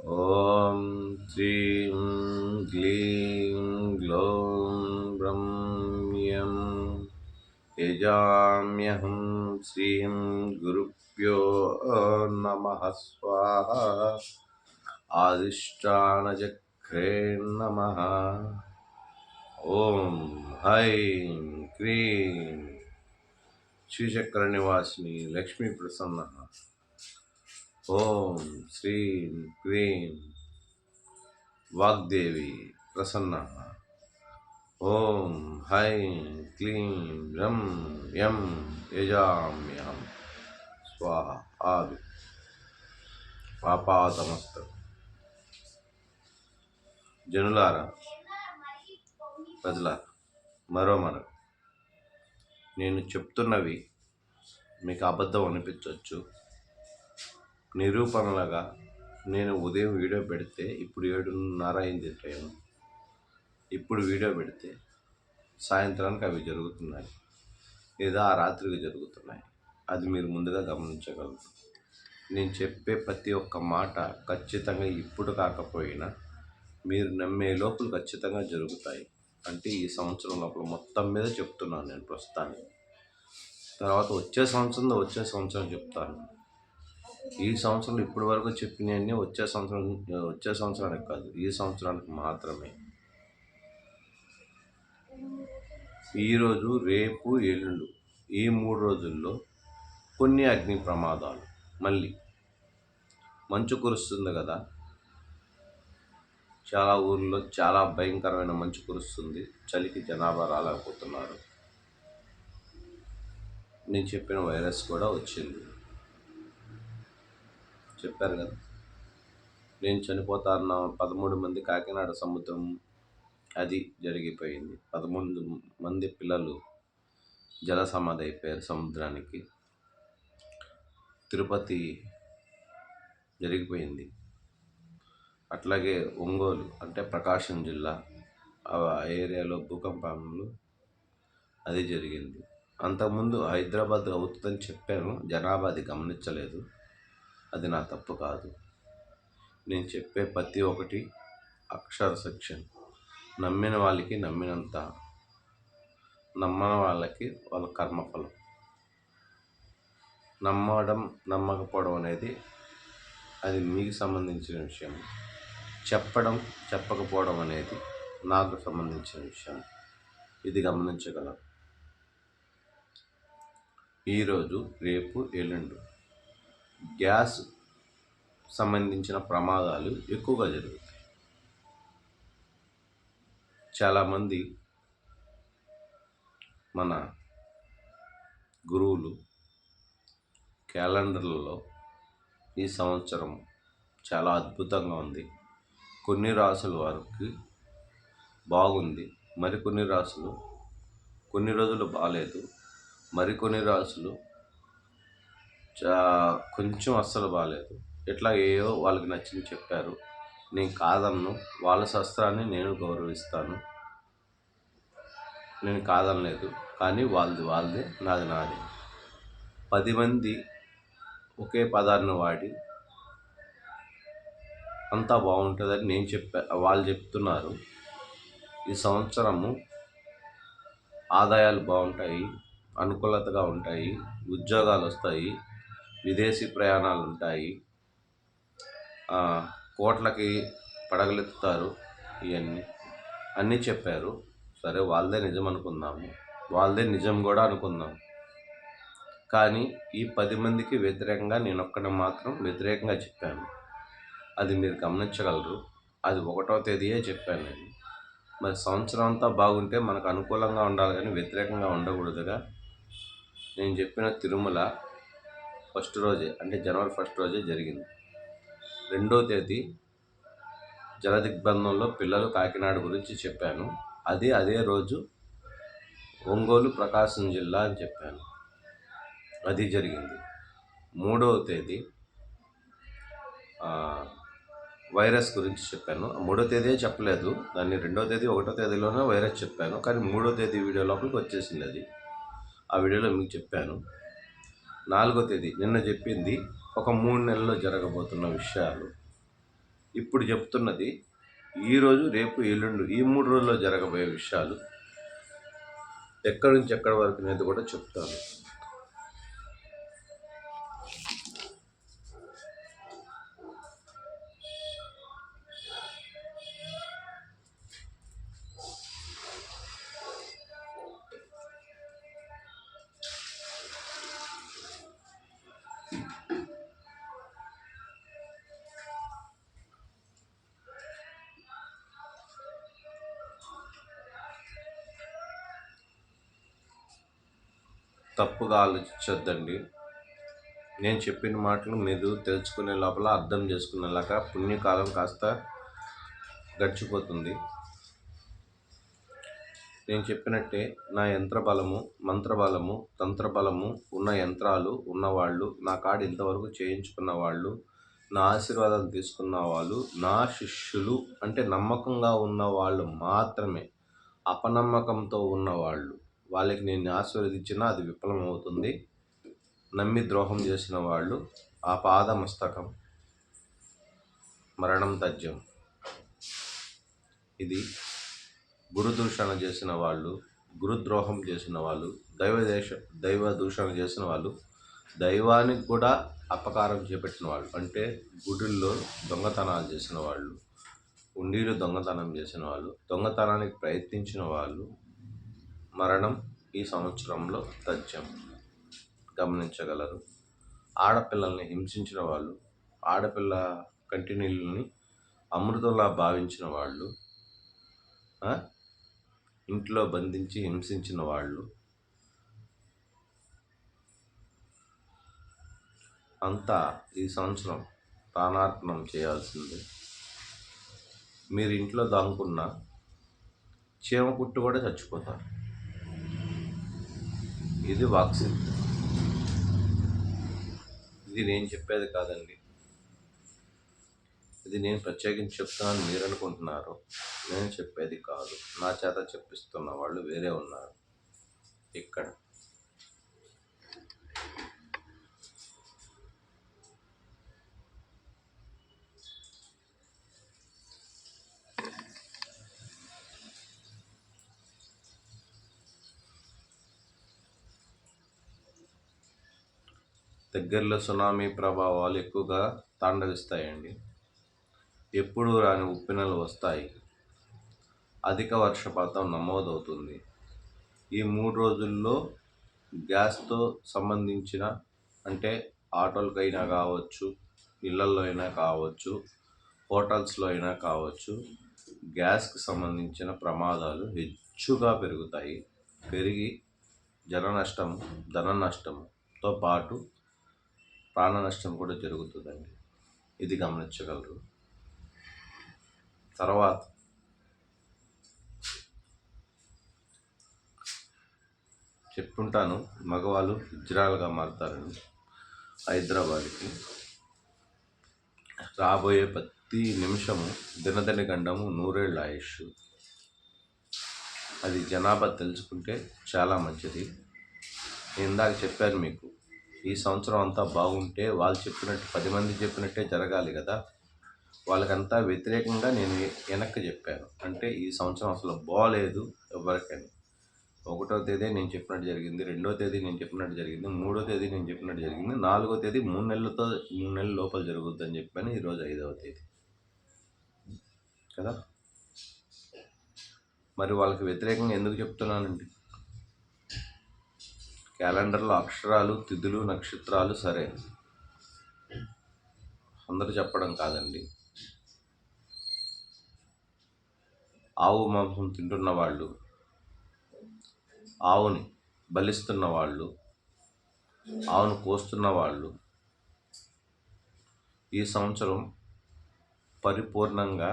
ఓం శ్రీం గ్లీం గ్లౌం బ్రహ్మ్యం యజామ్యహం శ్రీం గురుభ్యో నమః స్వాహా ఆదిష్టానచక్రే నమః. ఓం హైం క్రీం శ్రీచక్ర నివాసిని లక్ష్మీ ప్రసన్న. ఓం శ్రీం క్రీం వాగ్దేవి ప్రసన్న. ఓం హైం క్లీం రం యం యజామ్యహం స్వాహ. ఆది పాపాతమస్త జనులారా, ప్రజలారా, మరో నేను చెప్తున్నవి మీకు అబద్ధం అనిపించవచ్చు. నిరూపణలుగా నేను ఉదయం వీడియో పెడితే ఇప్పుడు 7:30 అయింది టైం. ఇప్పుడు వీడియో పెడితే సాయంత్రానికి అవి జరుగుతున్నాయి, లేదా ఆ రాత్రికి జరుగుతున్నాయి. అది మీరు ముందుగా గమనించగలరు. నేను చెప్పే ప్రతి ఒక్క మాట ఖచ్చితంగా ఇప్పుడు కాకపోయినా మీరు నమ్మే లోపల ఖచ్చితంగా జరుగుతాయి. అంటే ఈ సంవత్సరం లోపల మొత్తం మీద చెప్తున్నాను నేను ప్రస్తుతానికి. తర్వాత వచ్చే సంవత్సరం చెప్తాను. ఈ సంవత్సరం ఇప్పటి వరకు చెప్పినవన్నీ వచ్చే సంవత్సరానికి కాదు, ఈ సంవత్సరానికి మాత్రమే. ఈరోజు, రేపు, ఎల్లుండు ఈ 3 రోజుల్లో కొన్ని అగ్ని ప్రమాదాలు. మళ్ళీ మంచు కురుస్తుంది కదా, చాలా ఊర్లో చాలా భయంకరమైన మంచు కురుస్తుంది. చలికి జనాభా రాలేకపోతున్నారు. నేను చెప్పిన వైరస్ కూడా వచ్చింది, చెప్పారు కదా. నేను చనిపోతాన్న 13 మంది కాకినాడ సముద్రం అది జరిగిపోయింది. 13 మంది పిల్లలు జల సమాధి అయిపోయారు సముద్రానికి. తిరుపతి జరిగిపోయింది. అట్లాగే ఒంగోలు అంటే ప్రకాశం జిల్లా ఆ ఏరియాలో భూకంపాలు అది జరిగింది. అంతకుముందు హైదరాబాద్ అవుతుందని చెప్పాను, జనాభా అది గమనించలేదు. అది నా తప్పు కాదు. నేను చెప్పే ప్రతి ఒక్కటి అక్షర సెక్షన్. నమ్మిన వాళ్ళకి నమ్మినంత, నమ్మని వాళ్ళకి వాళ్ళ కర్మఫలం. నమ్మడం నమ్మకపోవడం అనేది అది మీకు సంబంధించిన విషయం. చెప్పకపోవడం అనేది నాకు సంబంధించిన విషయం. ఇది గమనించగలరు. ఈరోజు, రేపు, ఎల్లుండు గ్యాస్ సంబంధించిన ప్రమాదాలు ఎక్కువగా జరుగుతాయి. చాలామంది మన గురువులు క్యాలెండర్లలో ఈ సంవత్సరం చాలా అద్భుతంగా ఉంది, కొన్ని రాసుల వారికి బాగుంది, మరికొన్ని రాసులు కొన్ని రోజులు బాగాలేదు, మరికొన్ని రాసులు కొంచెం అస్సలు బాగాలేదు. ఇట్లా ఏవో వాళ్ళకి నచ్చింది చెప్పారు. నేను కాదన్ను, వాళ్ళ శాస్త్రాన్ని నేను గౌరవిస్తాను, నేను కాదనలేదు. కానీ వాళ్ళదే నాది. 10 మంది ఒకే పదాన్ని వాడి అంతా బాగుంటుందని వాళ్ళు చెప్తున్నారు. ఈ సంవత్సరము ఆదాయాలు బాగుంటాయి, అనుకూలతగా ఉంటాయి, ఉద్యోగాలు వస్తాయి, విదేశీ ప్రయాణాలు ఉంటాయి, కోట్లకి పడగలెత్తుతారు. ఇవన్నీ అన్నీ చెప్పారు. సరే, వాళ్ళదే నిజం అనుకుందాము, వాళ్ళదే నిజం కూడా అనుకుందాం. కానీ ఈ 10 మందికి వ్యతిరేకంగా నేను ఒక్కడిని మాత్రం వ్యతిరేకంగా చెప్పాను. అది మీరు గమనించగలరు. అది 1వ తేదీయే చెప్పాను నేను. మరి సంవత్సరం అంతా బాగుంటే మనకు అనుకూలంగా ఉండాలి, కానీ వ్యతిరేకంగా ఉండకూడదుగా. నేను చెప్పిన తిరుమల ఫస్ట్ రోజే, అంటే జనవరి 1 రోజే జరిగింది. 2వ తేదీ జలదిగ్బంధంలో పిల్లలు కాకినాడ గురించి చెప్పాను. అదే రోజు ఒంగోలు ప్రకాశం జిల్లా అని చెప్పాను, అది జరిగింది. 3వ తేదీ వైరస్ గురించి చెప్పాను. 3వ తేదీ చెప్పలేదు, దాన్ని 2వ తేదీ 1వ తేదీలోనే వైరస్ చెప్పాను. కానీ 3వ తేదీ వీడియో లోపలికి వచ్చేసింది. అది ఆ వీడియోలో మీకు చెప్పాను. 4వ తేదీ నిన్న చెప్పింది ఒక 3 నెలల్లో జరగబోతున్న విషయాలు. ఇప్పుడు చెప్తున్నది ఈరోజు, రేపు, ఎల్లుండి ఈ 3 రోజుల్లో జరగబోయే విషయాలు ఎక్కడి నుంచి ఎక్కడి వరకు అనేది కూడా చెప్తాను. తప్పుగా ఆలోచించొద్దండి. నేను చెప్పిన మాటలు మీరు తెలుసుకునే లోపల అర్థం చేసుకునేలాగా పుణ్యకాలం కాస్త గడిచిపోతుంది. నేను చెప్పినట్టే నా యంత్రబలము, మంత్రబలము, తంత్రబలము ఉన్న యంత్రాలు ఉన్నవాళ్ళు, నా కాడ ఇంతవరకు చేయించుకున్న వాళ్ళు, నా ఆశీర్వాదాలు తీసుకున్న వాళ్ళు, నా శిష్యులు అంటే నమ్మకంగా ఉన్న వాళ్ళు మాత్రమే. అపనమ్మకంతో ఉన్నవాళ్ళు, వాళ్ళకి నేను ఆశీర్వదించినా అది విఫలమవుతుంది. నమ్మి ద్రోహం చేసిన వాళ్ళు ఆ పాదమస్తకం మరణం తథ్యం. ఇది గురుదూషణ చేసిన వాళ్ళు, గురుద్రోహం చేసిన వాళ్ళు, దైవ దూషణ చేసిన వాళ్ళు, దైవానికి కూడా అపకారం చేపట్టిన వాళ్ళు, అంటే గుడుల్లో దొంగతనాలు చేసిన వాళ్ళు, ఉండీలు దొంగతనం చేసిన వాళ్ళు, దొంగతనానికి ప్రయత్నించిన వాళ్ళు మరణం ఈ సంవత్సరంలో తథ్యం. గమనించగలరు. ఆడపిల్లల్ని హింసించిన వాళ్ళు, ఆడపిల్ల కంటినీళ్ళని అమృతంలా భావించిన వాళ్ళు, ఇంట్లో బంధించి హింసించిన వాళ్ళు అంతా ఈ సంవత్సరం ప్రాణార్పణం చేయాల్సిందే. మీరు ఇంట్లో దాముకున్న చీమ కుట్టు కూడా చచ్చిపోతారు. ఇది వాక్సిద్ధి. ఇది నేను చెప్పేది కాదండి. ఇది నేను ప్రత్యేకించి చెప్తున్నాను మీరు అనుకుంటున్నారు. నేను చెప్పేది కాదు. నా చేత చెప్పిస్తున్న వాళ్ళు వేరే ఉన్నారు ఇక్కడ. దగ్గరలో సునామీ ప్రభావాలు ఎక్కువగా తాండవిస్తాయండి. ఎప్పుడూ రాని ఉప్పెనలు వస్తాయి. అధిక వర్షపాతం నమోదవుతుంది. ఈ 3 రోజుల్లో గ్యాస్తో సంబంధించిన, అంటే ఆటోలకైనా కావచ్చు, ఇళ్లల్లో అయినా కావచ్చు, హోటల్స్లో అయినా కావచ్చు, గ్యాస్కి సంబంధించిన ప్రమాదాలు హెచ్చుగా పెరుగుతాయి. పెరిగి జన నష్టం, ధన నష్టంతో పాటు ప్రాణ నష్టం కూడా జరుగుతుందండి. ఇది గమనించగలరు. తర్వాత చెప్పుంటాను, మగవాళ్ళు హిజ్రాలుగా మారుతారని. హైదరాబాద్కి రాబోయే ప్రతి నిమిషము దినదిన గండము 100 ఏళ్ళ ఆయుష్. అది జనాభా తెలుసుకుంటే చాలా మంచిది. నేను ఇందాక చెప్పాను మీకు, ఈ సంవత్సరం అంతా బాగుంటే వాళ్ళు చెప్పినట్టు 10 మంది చెప్పినట్టే జరగాలి కదా. వాళ్ళకంతా వ్యతిరేకంగా నేను వెనక్కి చెప్పాను. అంటే ఈ సంవత్సరం అసలు బాగలేదు ఎవరికైనా. 1వ తేదీ నేను చెప్పినట్టు జరిగింది, 2వ తేదీ నేను చెప్పినట్టు జరిగింది, 3వ తేదీ నేను చెప్పినట్టు జరిగింది, 4వ తేదీ 3 నెలల లోపల జరుగుద్దని చెప్పాను. ఈరోజు 5వ తేదీ కదా. మరి వాళ్ళకి వ్యతిరేకంగా ఎందుకు చెప్తున్నానండి? క్యాలెండర్లో అక్షరాలు, తిథులు, నక్షత్రాలు సరే, అందరూ చెప్పడం కాదండి. ఆవు మాంసం తింటున్న వాళ్ళు, ఆవుని బలిస్తున్న వాళ్ళు, ఆవును కోస్తున్న వాళ్ళు ఈ సంవత్సరం పరిపూర్ణంగా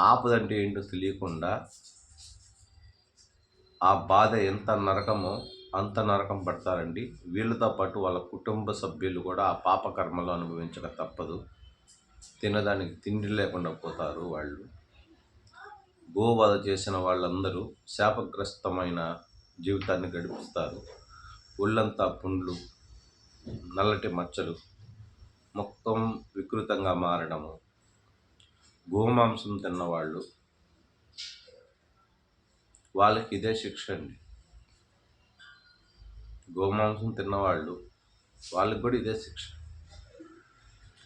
ఆపదంటే ఏంటో తెలియకుండా ఆ బాధ ఎంత నరకమో అంత నరకం పడతారండి. వీళ్ళతో పాటు వాళ్ళ కుటుంబ సభ్యులు కూడా ఆ పాపకర్మలు అనుభవించక తప్పదు. తినడానికి తిండి లేకుండా పోతారు వాళ్ళు. గోవధ చేసిన వాళ్ళందరూ శాపగ్రస్తమైన జీవితాన్ని గడిపిస్తారు. ఒళ్ళంతా పుండ్లు, నల్లటి మచ్చలు, మొత్తం వికృతంగా మారడము. గోమాంసం తిన్నవాళ్ళు వాళ్ళకి ఇదే శిక్ష అండి. గోమాంసం తిన్నవాళ్ళు వాళ్ళకి కూడా ఇదే శిక్ష.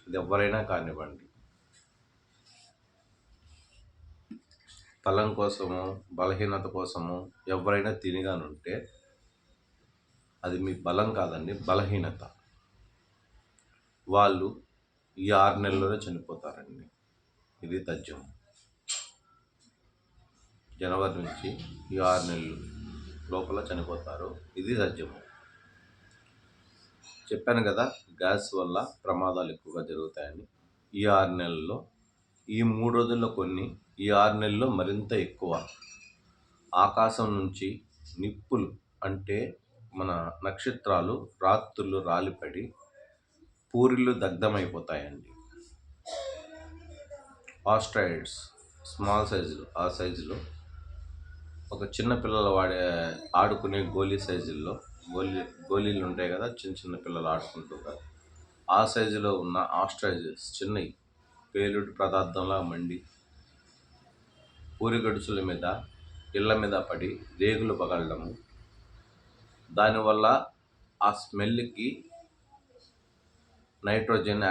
ఇది ఎవరైనా కానివ్వండి. బలం కోసము, బలహీనత కోసము ఎవరైనా తినిగానుంటే అది మీ బలం కాదండి, బలహీనత. వాళ్ళు ఈ 6 నెలల్లోనే చనిపోతారండి. ఇది తథ్యం. జనవరి నుంచి ఈ 6 నెలలు లోపల చనిపోతారు. ఇది తథ్యము. చెప్పాను కదా, గ్యాస్ వల్ల ప్రమాదాలు ఎక్కువగా జరుగుతాయని. ఈ 6 నెలల్లో ఈ 3 రోజుల్లో కొన్ని, ఈ 6 నెలల్లో మరింత ఎక్కువ. ఆకాశం నుంచి నిప్పులు అంటే మన నక్షత్రాలు రాత్రులు రాలిపడి పూరిళ్ళు దగ్ధమైపోతాయండి. ఆస్ట్రాయిడ్స్ స్మాల్ సైజులో, ఆ సైజులో ఒక చిన్న పిల్లలు ఆడుకునే గోళీ సైజుల్లో గోళీలు ఉంటాయి కదా, చిన్న చిన్న పిల్లలు ఆడుకుంటుంటారు. ఆ సైజులో ఉన్న ఆస్ట్రాయిడ్స్ చిన్నవి పేలుడు పదార్థంలా మండి పూరి గడుసుల మీద, ఇళ్ళ మీద పడి రేగులు పగలడము. దానివల్ల ఆ స్మెల్కి నైట్రోజన్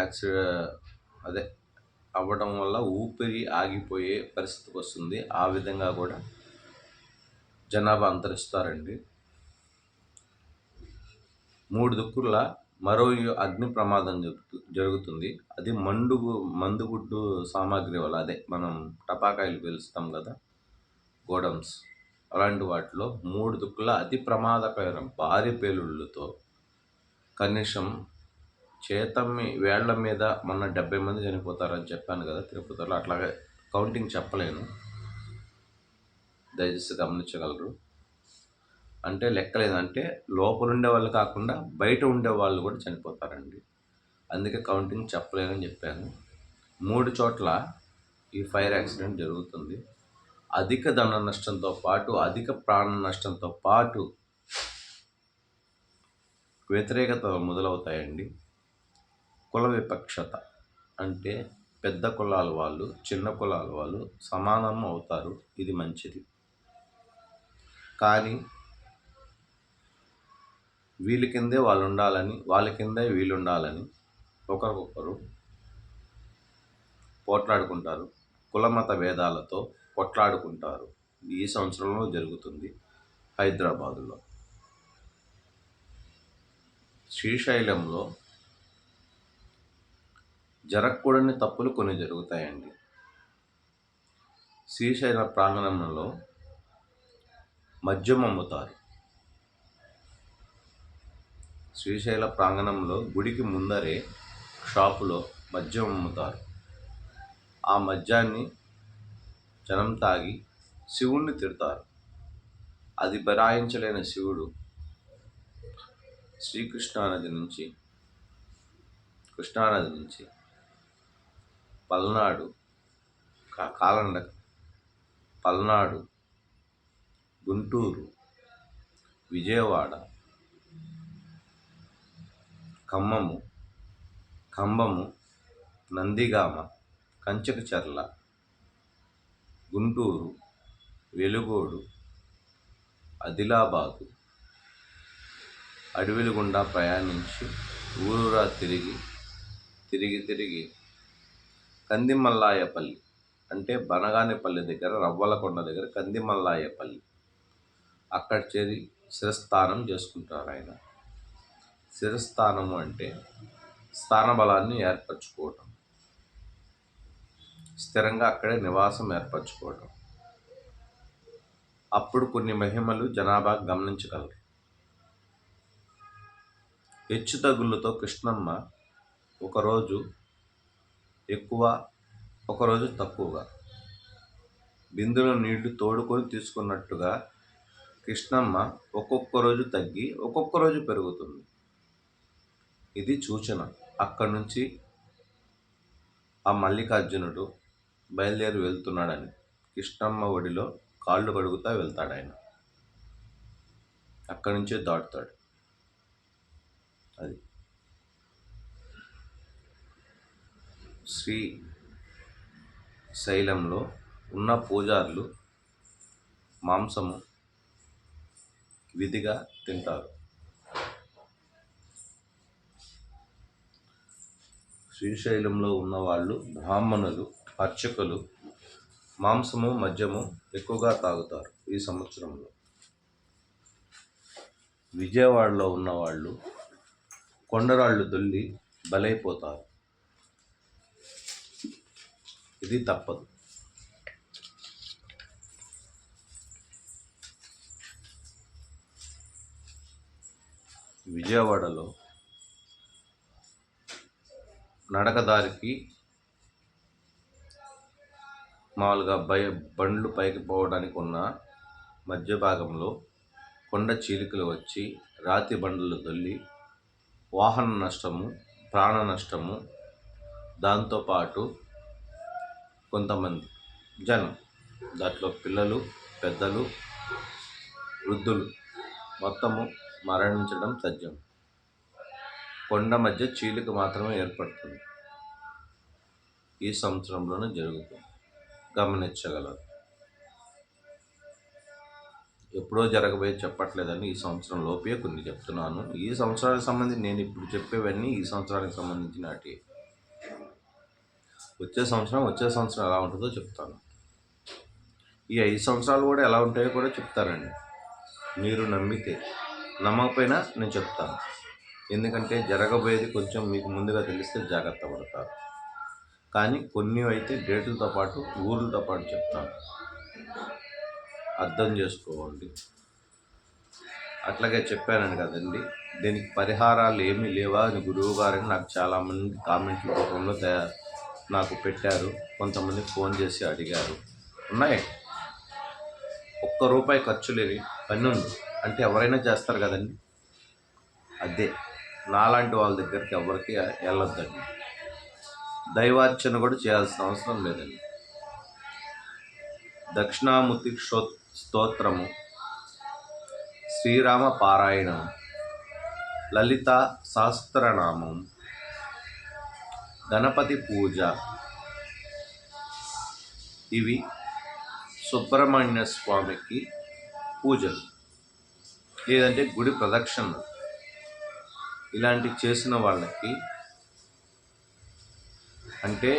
అవ్వడం వల్ల ఊపిరి ఆగిపోయే పరిస్థితికి వస్తుంది. ఆ విధంగా కూడా జనాభా అంతరిస్తారండి. 3 దిక్కుల మరో అగ్ని ప్రమాదం జరుగుతుంది. అది మందుగుడ్డు సామాగ్రి వల్ల, మనం టపాకాయలు పేలుస్తాం కదా, గోడమ్స్, అలాంటి వాటిలో 3 దిక్కుల అతి ప్రమాదకరం భారీ పేలుళ్ళతో కనీసం వేళ్ల మీద మొన్న 70 మంది చనిపోతారని చెప్పాను కదా తిరుపతిలో. అట్లాగే కౌంటింగ్ చెప్పలేను, దయచేసి గమనించగలరు. అంటే లెక్కలేదంటే లోపల ఉండే వాళ్ళు కాకుండా బయట ఉండే వాళ్ళు కూడా చనిపోతారండి. అందుకే కౌంటింగ్ చెప్పలేనని చెప్పాను. 3 చోట్ల ఈ ఫైర్ యాక్సిడెంట్ జరుగుతుంది. అధిక ధన నష్టంతో పాటు, అధిక ప్రాణ నష్టంతో పాటు వ్యతిరేకత మొదలవుతాయండి. కుల విపక్షత అంటే పెద్ద కులాల వాళ్ళు, చిన్న కులాల వాళ్ళు సమానం అవుతారు. ఇది మంచిది. కానీ వీళ్ళ కిందే వాళ్ళు ఉండాలని, వాళ్ళ కిందే వీళ్ళు ఉండాలని ఒకరికొకరు పోట్లాడుకుంటారు. కులమత భేదాలతో కొట్లాడుకుంటారు. ఈ సంవత్సరంలో జరుగుతుంది హైదరాబాదులో. శ్రీశైలంలో జరగకూడని తప్పులు కొన్ని జరుగుతాయండి. శ్రీశైల ప్రాంగణంలో మద్యం అమ్ముతారు. శ్రీశైల ప్రాంగణంలో గుడికి ముందరే షాపులో మద్యం అమ్ముతారు. ఆ మద్యాన్ని జనం తాగి శివుణ్ణి తిడతారు. అది భరాయించలేని శివుడు కృష్ణానది నుంచి పల్నాడు, పల్నాడు, గుంటూరు, విజయవాడ, ఖమ్మము, నందిగామ, కంచకచర్ల, గుంటూరు, వెలుగోడు, ఆదిలాబాదు అడవుల గుండా ప్రయాణించి ఊరూరా తిరిగి కందిమల్లాయపల్లి అంటే బనగానేపల్లి దగ్గర, రవ్వలకొండ దగ్గర కందిమల్లాయపల్లి, అక్కడ చేరి శిరస్థానం చేసుకుంటారు. ఆయన శిరస్థానము అంటే స్థానబలాన్ని ఏర్పరచుకోవటం, స్థిరంగా అక్కడే నివాసం ఏర్పరచుకోవటం. అప్పుడు కొన్ని మహిమలు జనాభా గమనించగలరు. హెచ్చుతగుళ్ళతో కృష్ణమ్మ ఒకరోజు ఎక్కువ, ఒకరోజు తక్కువగా బిందులో నీళ్లు తోడుకొని తీసుకున్నట్టుగా కృష్ణమ్మ ఒక్కొక్క రోజు తగ్గి ఒక్కొక్క రోజు పెరుగుతుంది. ఇది సూచన. అక్కడి నుంచి ఆ మల్లికార్జునుడు బయలుదేరి వెళ్తున్నాడని. కృష్ణమ్మ ఒడిలో కాళ్ళు కడుగుతా వెళ్తాడు ఆయన. అక్కడి నుంచే దాటుతాడు. అది శ్రీశైలంలో ఉన్న పూజారులు మాంసము విధిగా తింటారు. శ్రీశైలంలో ఉన్నవాళ్ళు బ్రాహ్మణులు, అర్చకులు మాంసము మద్యము ఎక్కువగా తాగుతారు ఈ సంవత్సరంలో. విజయవాడలో ఉన్నవాళ్ళు కొండరాళ్ళు దొల్లి బలైపోతారు. ఇది తప్పదు. విజయవాడలో నడకదారికి మామూలుగా బండ్లు పైకి పోవడానికి ఉన్న మధ్య భాగంలో కొండ చీలికలు వచ్చి రాతి బండలు దొల్లి వాహన నష్టము, ప్రాణ నష్టము, దాంతోపాటు కొంతమంది జనం, దాంట్లో పిల్లలు, పెద్దలు, వృద్ధులు మొత్తము మరణించడం తథ్యం. కొండ మధ్య చీలిక మాత్రమే ఏర్పడుతుంది. ఈ సంవత్సరంలోనే జరుగుతుంది, గమనించగలరు. ఎప్పుడో జరగబోయే చెప్పట్లేదని ఈ సంవత్సరం లోపే కొన్ని చెప్తున్నాను. ఈ సంవత్సరానికి సంబంధించి నేను ఇప్పుడు చెప్పేవన్నీ ఈ సంవత్సరానికి సంబంధించినటి. వచ్చే సంవత్సరం ఎలా ఉంటుందో చెప్తాను. ఈ 5 సంవత్సరాలు కూడా ఎలా ఉంటాయో కూడా చెప్తానండి. మీరు నమ్మితే, నమ్మకపోయినా నేను చెప్తాను. ఎందుకంటే జరగబోయేది కొంచెం మీకు ముందుగా తెలిస్తే జాగ్రత్త పడతారు. కానీ కొన్ని అయితే డేట్లతో పాటు ఊర్లతో పాటు చెప్తాను, అర్థం చేసుకోండి. అట్లాగే చెప్పానని కదండి, దీనికి పరిహారాలు ఏమీ లేవా అని గురువు గారని నాకు చాలామంది కామెంట్ల రూపంలో నాకు పెట్టారు. కొంతమంది ఫోన్ చేసి అడిగారు. ఉన్నాయి, ₹1 ఖర్చు లేని పని ఉంది అంటే ఎవరైనా చేస్తారు కదండి. అదే నాలాంటి వాళ్ళ దగ్గరికి ఎవరికి వెళ్ళొద్దండి. దైవార్చన కూడా చేయాల్సిన అవసరం లేదండి. దక్షిణామూర్తి స్తోత్రము, శ్రీరామ పారాయణం, లలిత సహస్రనామం, గణపతి పూజ, ఇవి సుబ్రహ్మణ్య స్వామికి పూజలు, లేదంటే గుడి ప్రదక్షిణ, ఇలాంటివి చేసిన వాళ్ళకి అంటే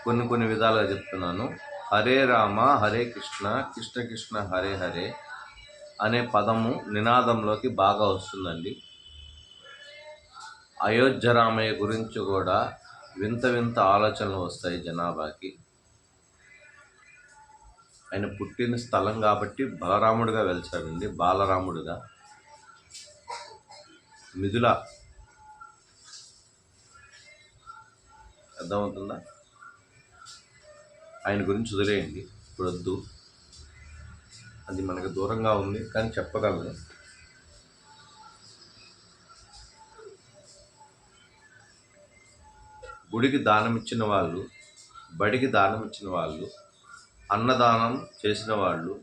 కొన్ని విధాలుగా చెప్తున్నాను. హరే రామ హరే కృష్ణ, కృష్ణ కృష్ణ హరే హరే అనే పదము నినాదంలోకి బాగా వస్తుందండి. అయోధ్య రామయ్య గురించి కూడా వింత ఆలోచనలు వస్తాయి జనాభాకి. ఆయన పుట్టిన స్థలం కాబట్టి బలరాముడిగా వెలిచాడండి, బాలరాముడిగా. మిథుల, అర్థమవుతుందా? ఆయన గురించి వదిలేయండి, ఇప్పుడు వద్దు, అది మనకు దూరంగా ఉంది. కానీ చెప్పగలను. గుడికి దానం ఇచ్చిన వాళ్ళు, బడికి దానం ఇచ్చిన వాళ్ళు, అన్నదానం చేసిన వాళ్ళు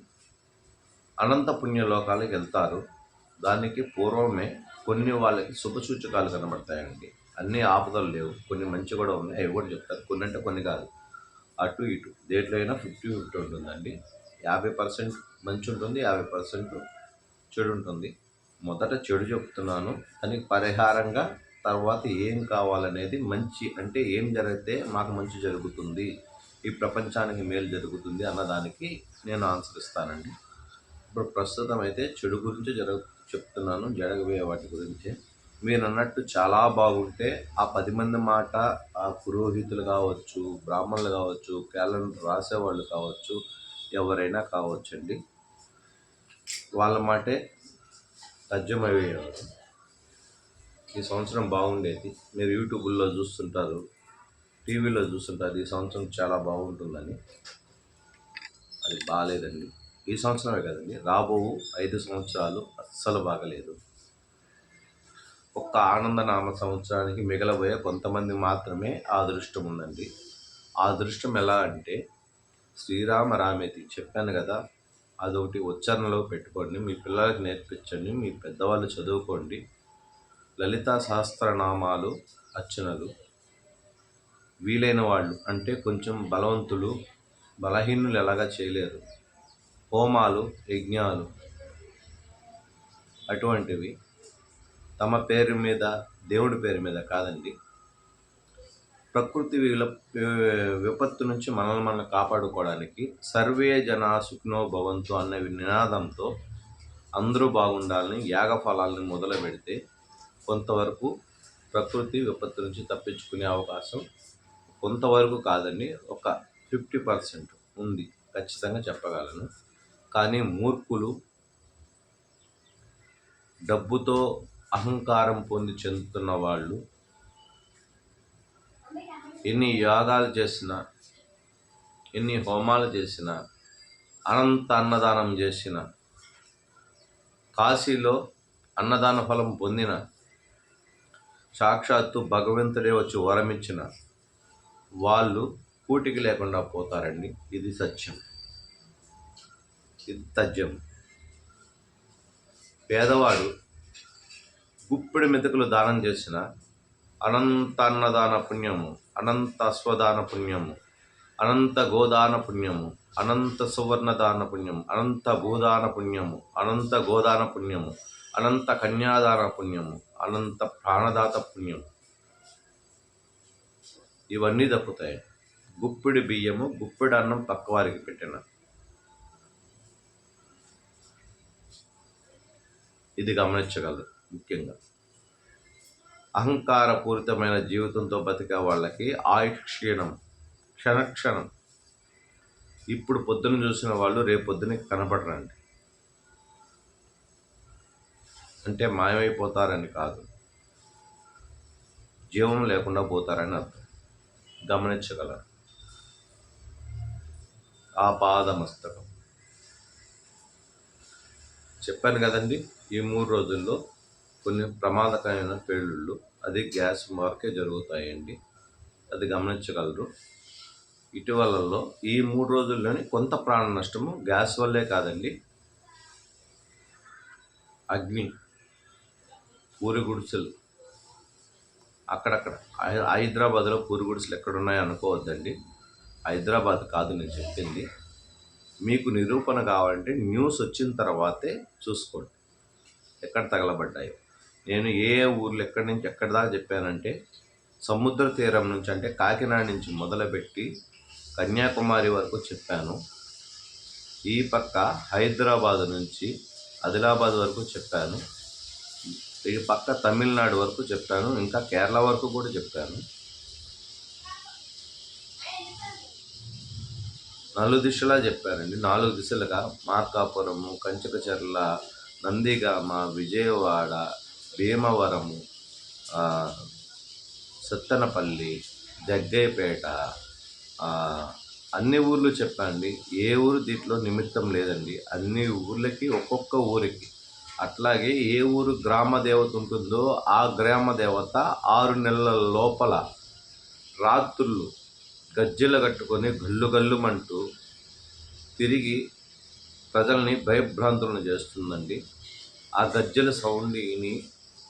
అనంత పుణ్యలోకాలకు వెళ్తారు. దానికి పూర్వమే కొన్ని వాళ్ళకి శుభసూచకాలు కనబడతాయండి. అన్నీ ఆపదలు లేవు, కొన్ని మంచి కూడా ఉన్నాయి, అవి కూడా చెప్తారు. కొన్ని అంటే కొన్ని కాదు, అటు ఇటు దేంట్లో అయినా 50-50 ఉంటుందండి. 50% మంచి ఉంటుంది, 50% చెడు ఉంటుంది. మొదట చెడు చెప్తున్నాను, దానికి పరిహారంగా తర్వాత ఏం కావాలనేది, మంచి అంటే ఏం జరిగితే మాకు మంచి జరుగుతుంది, ఈ ప్రపంచానికి మేలు జరుగుతుంది అన్నదానికి నేను ఆన్సర్ ఇస్తానండి. ఇప్పుడు ప్రస్తుతం అయితే చెడు గురించి చెప్తున్నాను, జరగబోయే వాటి గురించి. మీరు అన్నట్టు చాలా బాగుంటే ఆ 10 మంది మాట, ఆ పురోహితులు కావచ్చు, బ్రాహ్మణులు కావచ్చు, క్యాలెండర్ రాసేవాళ్ళు కావచ్చు, ఎవరైనా కావచ్చండి, వాళ్ళ మాటే తథ్యమయ్యేవారు. ఈ సంవత్సరం బాగుండేది. మీరు యూట్యూబ్లో చూస్తుంటారు, టీవీలో చూస్తుంటారు ఈ సంవత్సరం చాలా బాగుంటుందని. అది బాగాలేదండి. ఈ సంవత్సరమే కదండి, రాబో 5 సంవత్సరాలు అస్సలు బాగలేదు. ఒక్క ఆనందనామ సంవత్సరానికి మిగలబోయే కొంతమంది మాత్రమే ఆ అదృష్టం ఉందండి. ఆ అదృష్టం ఎలా అంటే, శ్రీరామ రామేతి చెప్పాను కదా, అదొకటి ఉచ్చారణలో పెట్టుకోండి, మీ పిల్లలకి నేర్పించండి, మీ పెద్దవాళ్ళు చదువుకోండి. లలితా సహస్రనామాలు, అర్చనలు, వీలైన వాళ్ళు అంటే కొంచెం బలవంతులు బలహీనులు ఎలాగా చేయలేరు. హోమాలు యజ్ఞాలు అటువంటివి తమ పేరు మీద దేవుడి పేరు మీద కాదండి, ప్రకృతి విపత్తు నుంచి మనల్ని మనం కాపాడుకోవడానికి సర్వే జనా సుఖినో భవంతు అన్న నినాదంతో అందరూ బాగుండాలని యాగ ఫలాలను మొదలు పెడితే కొంతవరకు ప్రకృతి విపత్తు నుంచి తప్పించుకునే అవకాశం కొంతవరకు కాదండి, ఒక 50% ఉంది ఖచ్చితంగా చెప్పగలను. కానీ మూర్ఖులు డబ్బుతో అహంకారం పొంది చెందుతున్న వాళ్ళు ఎన్ని యాగాలు చేసినా, ఎన్ని హోమాలు చేసినా, అనంత అన్నదానం చేసిన, కాశీలో అన్నదాన ఫలం పొందిన, సాక్షాత్తు భగవంతుడే వచ్చి వరమిచ్చిన వాళ్ళు కూటికి లేకుండా పోతారండి. ఇది సత్యం, ఇది తథ్యం. పేదవాడు గుప్పెడు మెతుకులు దానం చేసిన అనంత అన్నదాన పుణ్యము, అనంత అశ్వదాన పుణ్యము, అనంత గోదాన పుణ్యము, అనంత సువర్ణదాన పుణ్యము, అనంత భూదాన పుణ్యము, అనంత గోదాన పుణ్యము, అనంత కన్యాదాన పుణ్యము, అనంత ప్రాణదాత పుణ్యము, ఇవన్నీ దక్కుతాయి. గుప్పిడి బియ్యము గుప్పిడి అన్నం పక్కవారికి పెట్టిన, ఇది గమనించగలరు. ముఖ్యంగా అహంకారపూరితమైన జీవితంతో బతికే వాళ్ళకి ఆయుష్ క్షీణం, క్షణక్షణం. ఇప్పుడు పొద్దున చూసిన వాళ్ళు రేపు పొద్దున కనపడరండి. అంటే మాయమైపోతారని కాదు, జీవం లేకుండా పోతారని అర్థం. గమనించగలరు. ఆపాదమస్తకం. చెప్పాను కదండి, ఈ 3 రోజుల్లో కొన్ని ప్రమాదకరమైన పేలుళ్ళు అది గ్యాస్ వరకే జరుగుతాయండి, అది గమనించగలరు. ఇటీవలలో ఈ 3 రోజుల్లోని కొంత ప్రాణ నష్టము గ్యాస్ వల్లే కాదండి, అగ్ని, పూరి గుడిసెలు అక్కడక్కడ. హైదరాబాద్లో పూరి గుడిసెలు ఎక్కడున్నాయో అనుకోవద్దండి, హైదరాబాద్ కాదు నేను చెప్పింది. మీకు నిరూపణ కావాలంటే న్యూస్ వచ్చిన తర్వాతే చూసుకోండి ఎక్కడ తగలబడ్డాయో. నేను ఏ ఊర్లు ఎక్కడి నుంచి ఎక్కడి దాకా చెప్పానంటే సముద్ర తీరం నుంచి, అంటే కాకినాడ నుంచి మొదలుపెట్టి కన్యాకుమారి వరకు చెప్పాను. ఈ పక్క హైదరాబాద్ నుంచి ఆదిలాబాద్ వరకు చెప్పాను. ఈ పక్క తమిళనాడు వరకు చెప్పాను. ఇంకా కేరళ వరకు కూడా చెప్పాను. 4 దిశలా చెప్పారండి. 4 దిశలుగా మార్కాపురము, కంచకచర్ల, నందిగామ, విజయవాడ, భీమవరము, సత్తెనపల్లి, జగ్గయ్యపేట, అన్ని ఊర్లు చెప్పండి. ఏ ఊరు దీంట్లో నిమిత్తం లేదండి. అన్ని ఊర్లకి ఒక్కొక్క ఊరికి, అట్లాగే ఏ ఊరు గ్రామ దేవత ఉంటుందో ఆ గ్రామ దేవత 6 నెలల లోపల రాత్రులు గజ్జెలు కట్టుకొని గల్లు గల్లుమంటూ తిరిగి ప్రజల్ని భయభ్రాంతులను చేస్తుందండి. ఆ గజ్జెల సౌండ్ని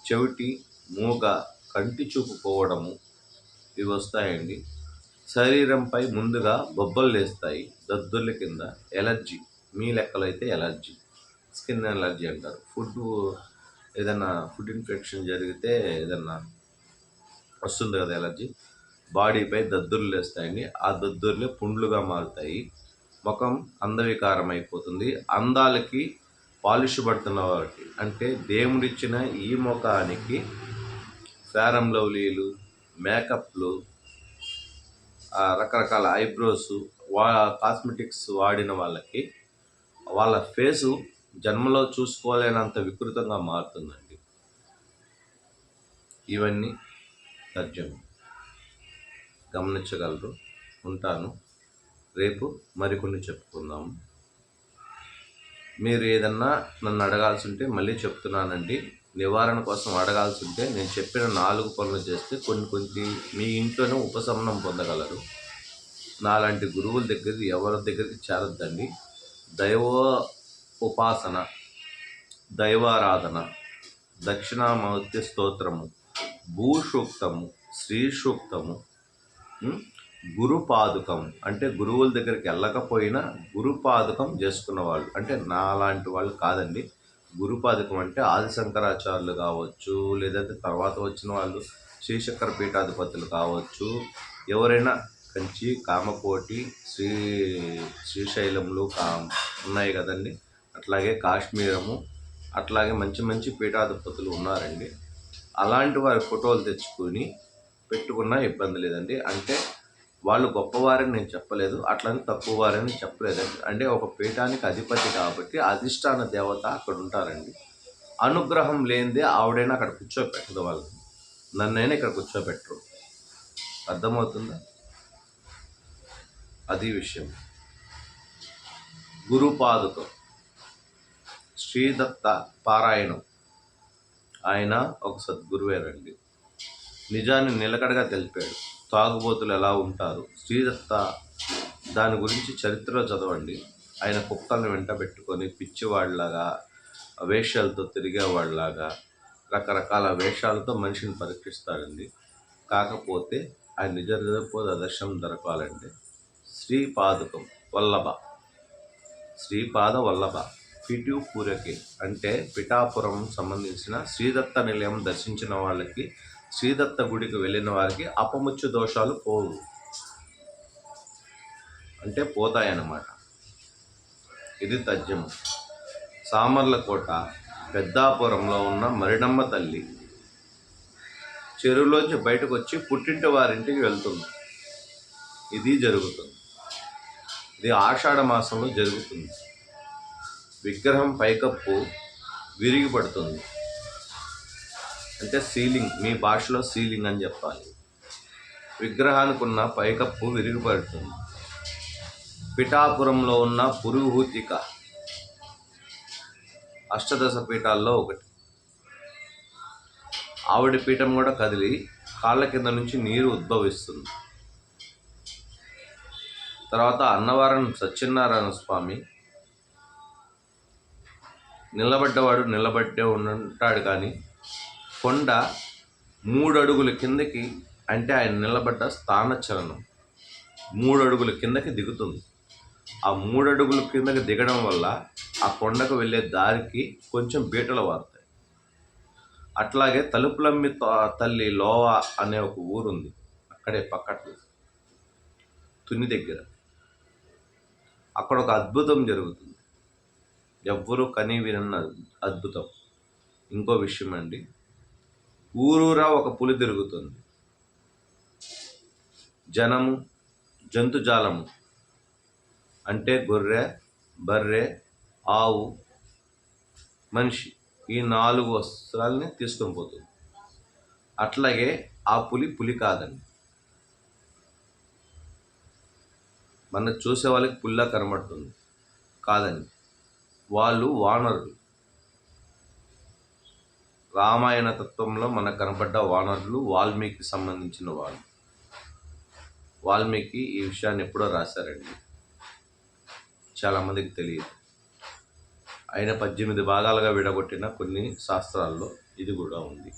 చెవిటి, మూగ, కంటి చూపు పోవడము ఇవి వస్తాయండి. శరీరంపై ముందుగా బొబ్బలు లేస్తాయి, దద్దుర్ల కింద, ఎలర్జీ, మీ లెక్కలో అయితే ఎలర్జీ, స్కిన్ ఎలర్జీ అంటారు. ఏదైనా ఫుడ్ ఇన్ఫెక్షన్ జరిగితే ఏదన్నా వస్తుంది కదా ఎలర్జీ. బాడీపై దద్దుర్లు లేస్తాయండి. ఆ దద్దుర్లే పుండ్లుగా మారుతాయి. ముఖం అందవికారం అయిపోతుంది. అందాలకి పాలిష్ పడుతున్న వారికి, అంటే దేవుడిచ్చిన ఈ ముఖానికి ఫేర్ అండ్ లవ్లీలు, మేకప్లు, రకరకాల ఐబ్రోస్, కాస్మెటిక్స్ వాడిన వాళ్ళకి వాళ్ళ ఫేసు జన్మలో చూసుకోలేనంత వికృతంగా మారుతుందండి. ఇవన్నీ తథ్యం, గమనించగలరు. ఉంటాను. రేపు మరికొన్ని చెప్పుకుందాము. మీరు ఏదన్నా నన్ను అడగాల్సి ఉంటే మళ్ళీ చెప్తున్నానండి, నివారణ కోసం అడగాల్సి ఉంటే నేను చెప్పిన 4 పనులు చేస్తే కొన్ని మీ ఇంట్లోనే ఉపశమనం పొందగలరు. నాలాంటి గురువుల దగ్గరికి ఎవరి దగ్గరికి చేరద్దండి. దైవ ఉపాసన, దైవారాధన, దక్షిణామూర్తి స్తోత్రము, భూసూక్తము, శ్రీ సూక్తము, గురుపాదుకం అంటే గురువుల దగ్గరికి వెళ్ళకపోయినా గురుపాదుకం చేసుకున్న వాళ్ళు, అంటే నాలాంటి వాళ్ళు కాదండి. గురుపాదుకం అంటే ఆది శంకరాచార్యులు కావచ్చు, లేదంటే తర్వాత వచ్చిన వాళ్ళు శ్రీచక్ర పీఠాధిపతులు కావచ్చు, ఎవరైనా కంచి, కామకోటి, శ్రీశైలంలో ఉన్నాయి కదండి, అట్లాగే కాశ్మీరము, అట్లాగే మంచి మంచి పీఠాధిపతులు ఉన్నారండి. అలాంటి వారి ఫోటోలు తెచ్చుకొని పెట్టుకున్నా ఇబ్బంది లేదండి. అంటే వాళ్ళు గొప్పవారని నేను చెప్పలేదు, అట్లని తక్కువ వారని చెప్పలేదండి. అంటే ఒక పీఠానికి అధిపతి కాబట్టి అధిష్టాన దేవత అక్కడ ఉంటారండి. అనుగ్రహం లేనిదే ఆవిడైనా అక్కడ కూర్చోపెట్టదు, వాళ్ళకి నన్నైనా ఇక్కడ కూర్చోబెట్టరు. అర్థమవుతుందా? అది విషయం. గురుపాదుకం శ్రీదత్త పారాయణం, ఆయన ఒక సద్గురువేనండి. నిజాన్ని నిలకడగా తెలిపాడు. తాగుబోతులు ఎలా ఉంటారు, శ్రీదత్త దాని గురించి చరిత్రలో చదవండి. ఆయన కుక్కలను వెంట పెట్టుకొని పిచ్చివాళ్ళలాగా, వేషాలతో తిరిగేవాళ్ళలాగా, రకరకాల వేషాలతో మనిషిని పరీక్షిస్తాడండి. కాకపోతే ఆయన నిజ దర్శనం దొరకాలంటే శ్రీపాదుకం వల్లభ, శ్రీపాద వల్లభ పిటు పూరకే అంటే పిఠాపురం సంబంధించిన శ్రీదత్త నిలయం దర్శించిన వాళ్ళకి, శ్రీదత్త గుడికి వెళ్ళిన వారికి అపముచ్చు దోషాలు పోవు, అంటే పోతాయన్నమాట. ఇది తథ్యము. సామర్లకోట పెద్దాపురంలో ఉన్న మరిడమ్మ తల్లి చెరువులోంచి బయటకు వచ్చి పుట్టింటి వారింటికి వెళ్తుంది. ఇది జరుగుతుంది. ఇది ఆషాఢ మాసంలో జరుగుతుంది. విగ్రహం పైకప్పు విరిగి పడుతుంది, అంటే సీలింగ్, మీ భాషలో సీలింగ్ అని చెప్పాలి. విగ్రహానికి ఉన్న పైకప్పు విరిగిపడుతుంది. పిఠాపురంలో ఉన్న పురుహూతిక అష్టదశ పీఠాల్లో ఒకటి. ఆవిడ పీఠం కూడా కదిలి కాళ్ళ కింద నుంచి నీరు ఉద్భవిస్తుంది. తర్వాత అన్నవరం సత్యనారాయణ స్వామి నిలబడ్డవాడు నిలబడ్డే ఉంటాడు, కానీ కొండ 3 అడుగుల కిందకి, అంటే ఆయన నిలబడ్డ స్థానచలనం 3 అడుగుల కిందకి దిగుతుంది. ఆ 3 అడుగుల కిందకి దిగడం వల్ల ఆ కొండకు వెళ్ళే దారికి కొంచెం బీటలు వారుతాయి. అట్లాగే తలుపులమ్మి తల్లి లోవా అనే ఒక ఊరుంది, అక్కడే పక్కట్లో తుని దగ్గర. అక్కడ ఒక అద్భుతం జరుగుతుంది, ఎవ్వరూ కని వినన్న అద్భుతం. ఇంకో విషయం అండి, ఊరూరా ఒక పులి తిరుగుతుంది. జనము, జంతుజాలము అంటే గొర్రె, బర్రె, ఆవు, మనిషి, ఈ 4 వస్త్రాలని తీసుకొని పోతుంది. అట్లాగే ఆ పులి కాదండి. మన చూసే వాళ్ళకి పుల్లా కనబడుతుంది, కాదండి. వాళ్ళు వానరులు. రామాయణ తత్వంలో మనకు కనపడ్డ వానరులు వాల్మీకి సంబంధించిన వాళ్ళు. వాల్మీకి ఈ విషయాన్ని ఎప్పుడో రాశారండి, చాలామందికి తెలియదు. ఆయన 18 భాగాలుగా విడగొట్టిన కొన్ని శాస్త్రాల్లో ఇది కూడా ఉంది.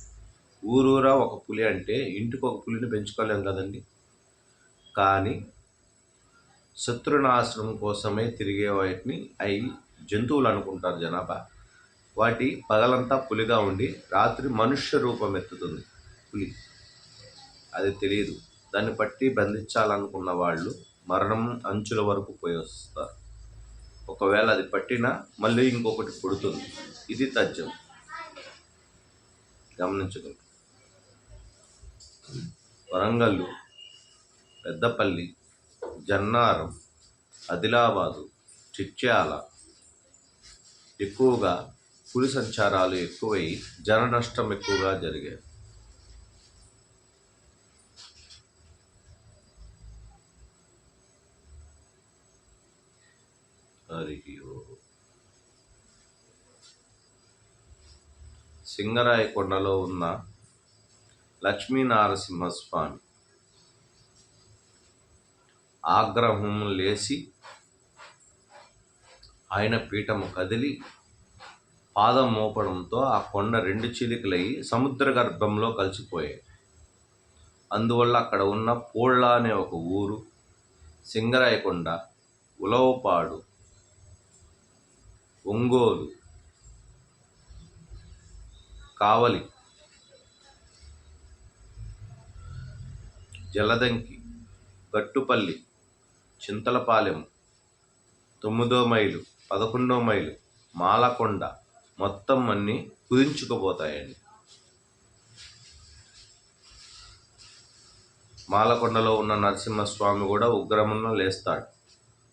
ఊరూరా ఒక పులి అంటే ఇంటికి ఒక పులిని పెంచుకోలేం కదండి. కానీ శత్రునాశనం కోసమే తిరిగే వాటిని అవి జంతువులు అనుకుంటారు జనాభా. వాటి పగలంతా పులిగా ఉండి రాత్రి మనుష్య రూపం ఎత్తుతుంది పులి. అది తెలియదు. దాన్ని పట్టి బంధించాలనుకున్న వాళ్ళు మరణం అంచుల వరకు పోయి వస్తారు. ఒకవేళ అది పట్టినా మళ్ళీ ఇంకొకటి పుడుతుంది. ఇది తథ్యం, గమనించగలరు. వరంగల్లు, పెద్దపల్లి, జన్నారం, ఆదిలాబాదు, చిట్యాల ఎక్కువగా పులి సంచారాలు ఎక్కువై జన నష్టం ఎక్కువగా జరిగాయి. సింగరాయకొండలో ఉన్న లక్ష్మీనారసింహస్వామి ఆగ్రహం లేచి ఆయన పీఠము కదిలి పాదం మోపడంతో ఆ కొండ 2 చీలికలై సముద్ర గర్భంలో కలిసిపోయాయి. అందువల్ల అక్కడ ఉన్న పోళ్ళ అనే ఒక ఊరు, సింగరాయకొండ, ఉలవపాడు, ఒంగోలు, కావలి, జలదంకి, గట్టుపల్లి, చింతలపాలెం, 9వ మైలు, 11వ మైలు, మాలకొండ మొత్తం అన్నీ కుదించుకుపోతాయండి. మాలకొండలో ఉన్న నరసింహస్వామి కూడా ఉగ్రమున లేస్తాడు.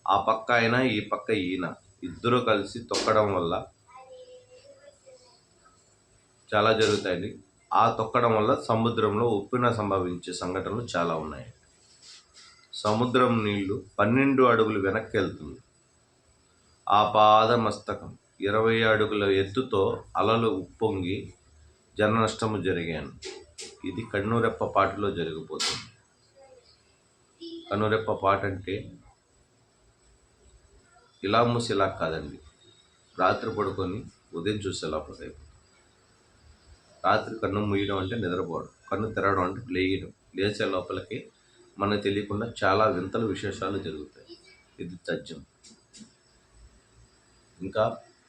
ఆ పక్క ఆయన ఈ పక్క ఈయన ఇద్దరు కలిసి తొక్కడం వల్ల చాలా జరుగుతాయండి. ఆ తొక్కడం వల్ల సముద్రంలో ఉప్పిన సంభవించే సంఘటనలు చాలా ఉన్నాయి. సముద్రం నీళ్లు 12 అడుగులు వెనక్కి వెళ్తుంది. ఆ పాదమస్తకం 20 అడుగుల ఎత్తుతో అలలు ఉప్పొంగి జన నష్టము జరిగాను. ఇది కన్నురెప్పపాటులో జరిగిపోతుంది. కన్నురెప్పపాటు అంటే ఇలా మూసేలా కాదండి. రాత్రి పడుకొని ఉదయం చూసే లోపల రాత్రి కన్ను మూయడం అంటే నిద్రపోవడం, కన్ను తెరవడం అంటే లేయడం. లేచే లోపలికి మనకు తెలియకుండా చాలా వింతలు విశేషాలు జరుగుతాయి. ఇది తథ్యం. ఇంకా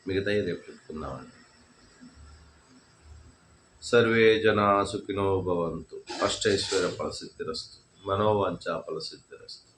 మిగతాయి రేపు చెప్పుకుందామండి. సర్వే జనా సుఖినో భవంతు. అష్టైశ్వర్య ఫలసిద్ధిరస్తు. మనోవాంఛా ఫలసిద్ధిరస్తు.